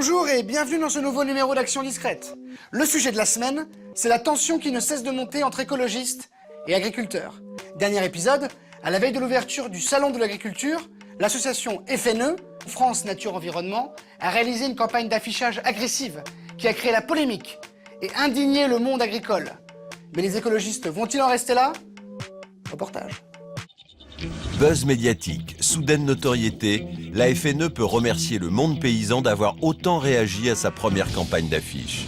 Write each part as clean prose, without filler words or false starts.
Bonjour et bienvenue dans ce nouveau numéro d'Action Discrète. Le sujet de la semaine, c'est la tension qui ne cesse de monter entre écologistes et agriculteurs. Dernier épisode, à la veille de l'ouverture du Salon de l'Agriculture, l'association FNE, France Nature Environnement, a réalisé une campagne d'affichage agressive qui a créé la polémique et indigné le monde agricole. Mais les écologistes vont-ils en rester là? Reportage. Buzz médiatique, soudaine notoriété, la FNE peut remercier le monde paysan d'avoir autant réagi à sa première campagne d'affiche.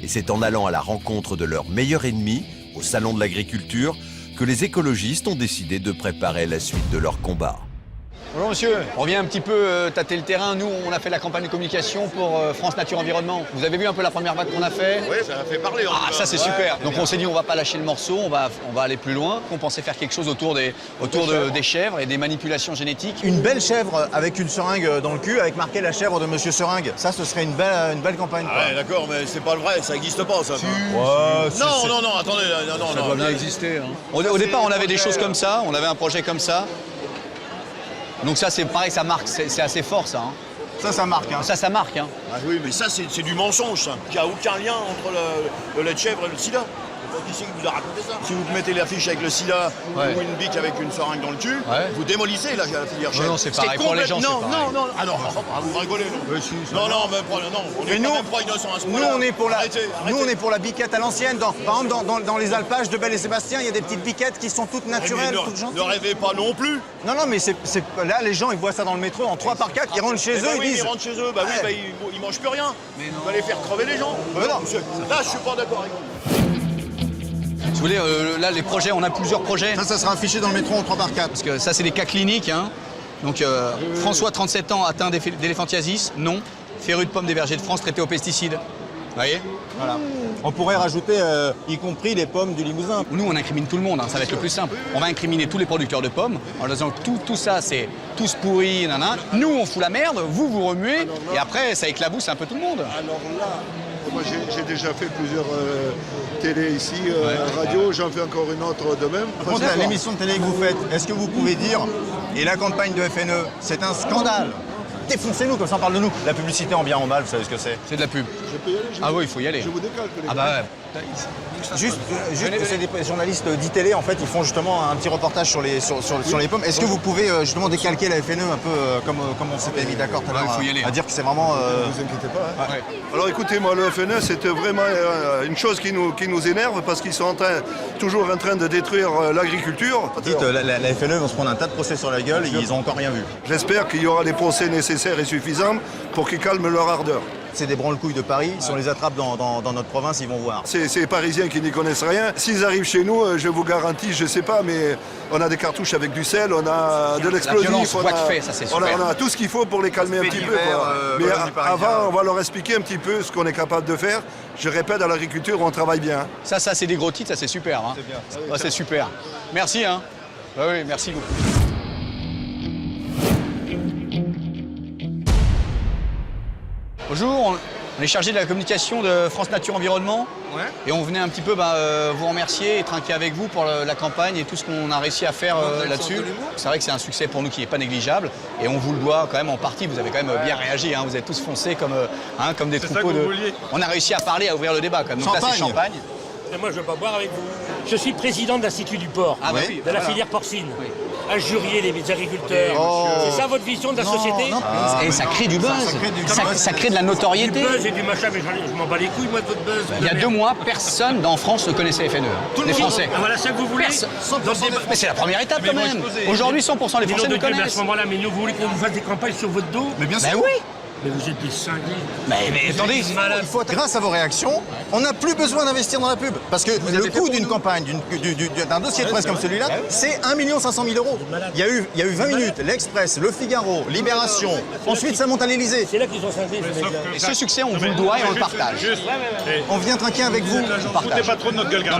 Et c'est en allant à la rencontre de leur meilleur ennemi, au Salon de l'Agriculture, que les écologistes ont décidé de préparer la suite de leur combat. Bonjour monsieur, on vient un petit peu tâter le terrain. Nous, on a fait la campagne de communication pour France Nature Environnement. Vous avez vu un peu la première vague qu'on a fait? Oui, ça a fait parler. Ça c'est super. Donc on s'est dit on va pas lâcher le morceau, on va aller plus loin. On pensait faire quelque chose autour des chèvres et des manipulations génétiques. Une belle chèvre avec une seringue dans le cul, avec marqué la chèvre de Monsieur Seringue. Ça, ce serait une belle campagne. Ah ouais, d'accord, mais c'est pas le vrai, ça n'existe pas ça. Non, attendez, non. Ça doit bien exister. Hein. Au départ, on avait des choses comme ça, on avait un projet comme ça. Donc ça, c'est pareil, ça marque, c'est assez fort ça. Hein. Ça marque. Hein. Ça marque. Hein. Ah oui, mais ça, c'est du mensonge, ça. Il n'y a aucun lien entre le lait de chèvre et le sida. Qui c'est qui vous a raconté ça? Si vous mettez l'affiche avec le sida ou une bique avec une seringue dans le cul, vous démolissez la filière chèvre. Non, c'est pareil pour les gens, c'est pareil. Non. Ah non, vous rigolez. Non, on est même pas innocent à ce point-là. Nous, on est pour la biquette à l'ancienne. Par exemple, dans les alpages de Belle et Sébastien, il y a des petites biquettes qui sont toutes naturelles, toutes gentilles. Ne rêvez pas non plus. Non, mais là, les gens, ils voient ça dans le métro en 3x4, ils rentrent chez eux, ils disent... Ils rentrent chez eux, ils mangent plus rien. Vous allez faire crever les gens. Là, je suis pas d'accord avec vous. Si vous voulez, là, les projets, on a plusieurs projets. Ça sera affiché dans le métro en 3x4. Parce que ça, c'est des cas cliniques. Hein. Donc, François, 37 ans, atteint d'éléphantiasis, non. Féru de pommes des vergers de France, traité aux pesticides. Vous voyez? Voilà. On pourrait rajouter, y compris les pommes du Limousin. Nous, on incrimine tout le monde, hein, ça va être le plus simple. On va incriminer tous les producteurs de pommes, en disant que tout ça, c'est tous pourris, nanana. Nous, on fout la merde, vous remuez, et après, ça éclabousse un peu tout le monde. Alors là, moi, j'ai déjà fait plusieurs télé ici, radio, j'en fais encore une autre de même. Par contre, l'émission de télé que vous faites, est-ce que vous pouvez dire, et la campagne de FNE, c'est un scandale? Défoncez-nous, comme ça on parle de nous. La publicité en bien ou en mal, vous savez ce que c'est? C'est de la pub. Je peux y aller? Ah oui, il faut y aller. Je vous décale. Ah bah ouais. Juste c'est des journalistes d'ITélé, en fait, ils font justement un petit reportage sur les pommes. Est-ce que vous pouvez justement décalquer la FNE un peu comme on s'était mis d'accord tout à l'heure à dire que c'est vraiment... Ne vous inquiétez pas. Hein. Ouais. Alors écoutez, moi, le FNE, c'était vraiment une chose qui nous énerve parce qu'ils sont toujours en train de détruire l'agriculture. Dites, la FNE vont se prendre un tas de procès sur la gueule, ils n'ont encore rien vu. J'espère qu'il y aura les procès nécessaires et suffisants pour qu'ils calment leur ardeur. C'est des branle-couilles de Paris, si on les attrape dans notre province, ils vont voir. C'est les Parisiens qui n'y connaissent rien. S'ils arrivent chez nous, je vous garantis, je sais pas, mais on a des cartouches avec du sel, on a de l'explosif, on a tout ce qu'il faut pour les calmer un petit peu. Mais avant, on va leur expliquer un petit peu ce qu'on est capable de faire. Je répète, dans l'agriculture, on travaille bien. Ça c'est des gros titres, ça c'est super. Hein. C'est bien. Ah, c'est super. Merci. Hein. Ah oui, merci beaucoup. Bonjour, on est chargé de la communication de France Nature Environnement. Ouais. Et on venait un petit peu vous remercier et trinquer avec vous pour la campagne et tout ce qu'on a réussi à faire là-dessus. C'est vrai que c'est un succès pour nous qui n'est pas négligeable et on vous le doit quand même en partie. Vous avez quand même bien réagi, hein. Vous êtes tous foncés comme des troupeaux de... On a réussi à parler, à ouvrir le débat quand même. Donc là c'est champagne. Et moi je ne veux pas boire avec vous. Je suis président de l'Institut du porc, de la filière porcine. Oui. Injurier les agriculteurs. C'est ça votre vision de la société? Et ça crée du buzz. Ça crée de la notoriété. Du buzz et du machin, mais je m'en bats les couilles, moi, de votre buzz. Il y a 2 mois, personne en France ne connaissait FNE. Tout les Français. Ah, voilà ça que vous voulez. Mais c'est la première étape quand même. Aujourd'hui, 100% des Français nous connaissent. À ce moment-là, mais nous, vous voulez qu'on vous fasse des campagnes sur votre dos? Mais bien sûr. Ben oui. Mais vous êtes des cinglés. Mais attendez, grâce à vos réactions, on n'a plus besoin d'investir dans la pub. Parce que le coût d'une campagne, d'un dossier de presse comme celui-là, c'est 1 500 000 €. Il y a eu 20 minutes, l'Express, Le Figaro, Libération. Ensuite, ça monte à l'Élysée. C'est là qu'ils ont cinglé. Et ce succès, on vous le doit et on le partage. On vient trinquer avec vous. Foutez pas trop de notre gueule, gars.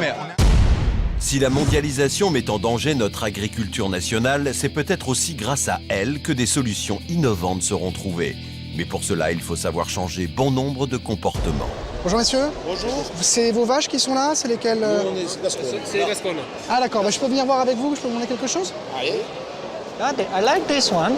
Si la mondialisation met en danger notre agriculture nationale, c'est peut-être aussi grâce à elle que des solutions innovantes seront trouvées. Mais pour cela, il faut savoir changer bon nombre de comportements. Bonjour messieurs. Bonjour. C'est vos vaches qui sont là? C'est lesquelles C'est les Gascons. Ah d'accord, je peux venir voir avec vous? Je peux vous demander quelque chose? Allez. I like this one.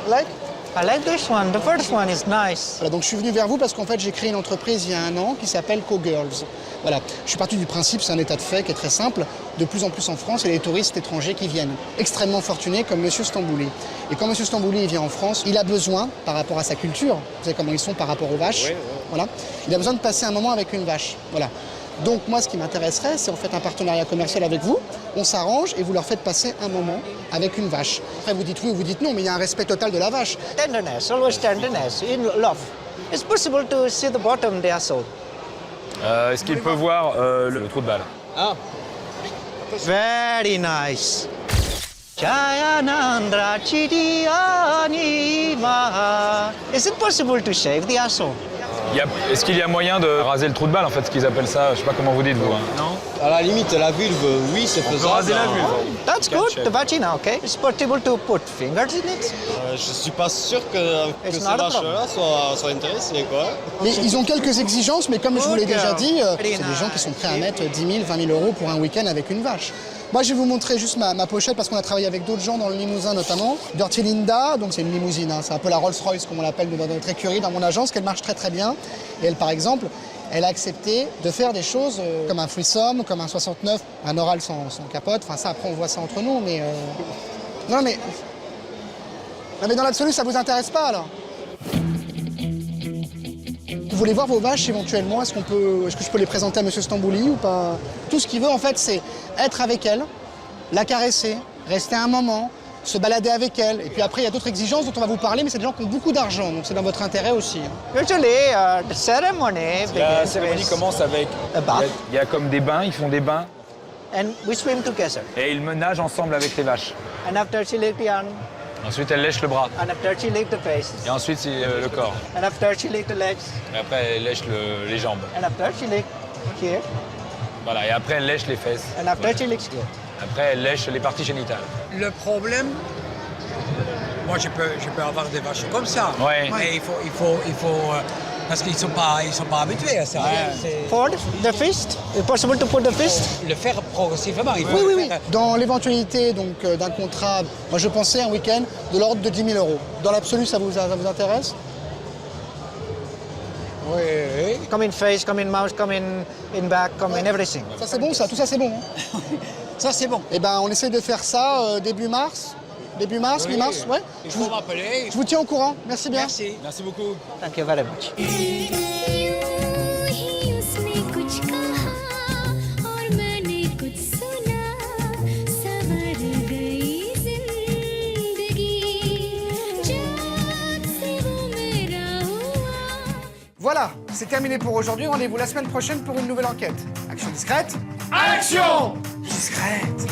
Like? I like this one. The first one is nice. Voilà, donc je suis venu vers vous parce qu'en fait j'ai créé une entreprise il y a 1 an qui s'appelle Co-Girls. Voilà, je suis parti du principe, c'est un état de fait qui est très simple. De plus en plus en France, il y a des touristes étrangers qui viennent, extrêmement fortunés comme Monsieur Stambouli. Et quand Monsieur Stambouli vient en France, il a besoin, par rapport à sa culture, vous savez comment ils sont par rapport aux vaches, voilà, il a besoin de passer un moment avec une vache. Voilà. Donc moi, ce qui m'intéresserait, c'est en fait un partenariat commercial avec vous. On s'arrange et vous leur faites passer un moment avec une vache. Après, vous dites oui ou vous dites non, mais il y a un respect total de la vache. Tenderness, always tenderness, in love. It's possible to see the bottom they are sold. Est-ce qu'il peut voir le trou de balle? Ah. Very nice. Jayanandra Chidiani Maha. Is it possible to shave the asshole? Est-ce qu'il y a moyen de raser le trou de balle, en fait, ce qu'ils appellent ça? Je sais pas comment vous dites, vous. Hein. Non. À la limite, la vulve, oui, c'est faisable. On peut raser la vulve. That's good, the vagina, okay? It's possible to put fingers in it? Je suis pas sûr que ces vaches-là soient intéressées, quoi. Mais ils ont quelques exigences, mais comme je vous l'ai déjà dit, c'est des gens qui sont prêts à mettre 10 000, 20 000 euros pour un week-end avec une vache. Moi, je vais vous montrer juste ma pochette parce qu'on a travaillé avec d'autres gens dans le Limousin notamment. Dirty Linda, donc c'est une limousine, hein, c'est un peu la Rolls-Royce comme on l'appelle dans notre écurie, dans mon agence, qu'elle marche très très bien. Et elle, par exemple, elle a accepté de faire des choses comme un threesome, comme un 69, un oral sans capote. Enfin ça, après on voit ça entre nous, mais... Non mais dans l'absolu, ça vous intéresse pas alors? Vous voulez voir vos vaches éventuellement? Est-ce que je peux les présenter à Monsieur Stambouli ou pas? Tout ce qu'il veut en fait, c'est être avec elle, la caresser, rester un moment, se balader avec elle. Et puis après, il y a d'autres exigences dont on va vous parler, mais c'est des gens qui ont beaucoup d'argent, donc c'est dans votre intérêt aussi. Usually, the ceremony... La cérémonie commence avec... A bath. Il y a comme des bains, ils font des bains. And we swim together. Et ils nagent ensemble avec les vaches. And after she licked the arm. Ensuite, elle lèche le bras. And after she licked the face. Et ensuite, c'est le corps. And after she licked the legs. Et après, elle lèche les jambes. And after she licked here. Voilà, et après, elle lèche les fesses. And after she licks here. Après, elle lèche les parties génitales. Le problème, moi je peux avoir des vaches comme ça. Ouais. Mais il faut parce qu'ils sont pas habitués à ça. For the fist, it's possible to put the fist. Le faire progressivement. Il faut Oui. Dans l'éventualité donc d'un contrat, moi je pensais un week-end de l'ordre de 10 000 euros. Dans l'absolu, ça vous intéresse? Oui. Come in face, come in mouth, come in back, come in everything. Ça c'est bon, ça, tout ça c'est bon. Hein. Ça c'est bon. Eh ben on essaie de faire ça début mars. Début mars, mi-mars, ouais. Il faut m'appeler. Je vous tiens au courant. Merci bien. Merci. Merci beaucoup. Thank you very much. Voilà, c'est terminé pour aujourd'hui. Rendez-vous la semaine prochaine pour une nouvelle enquête. Action discrète. Action discrète.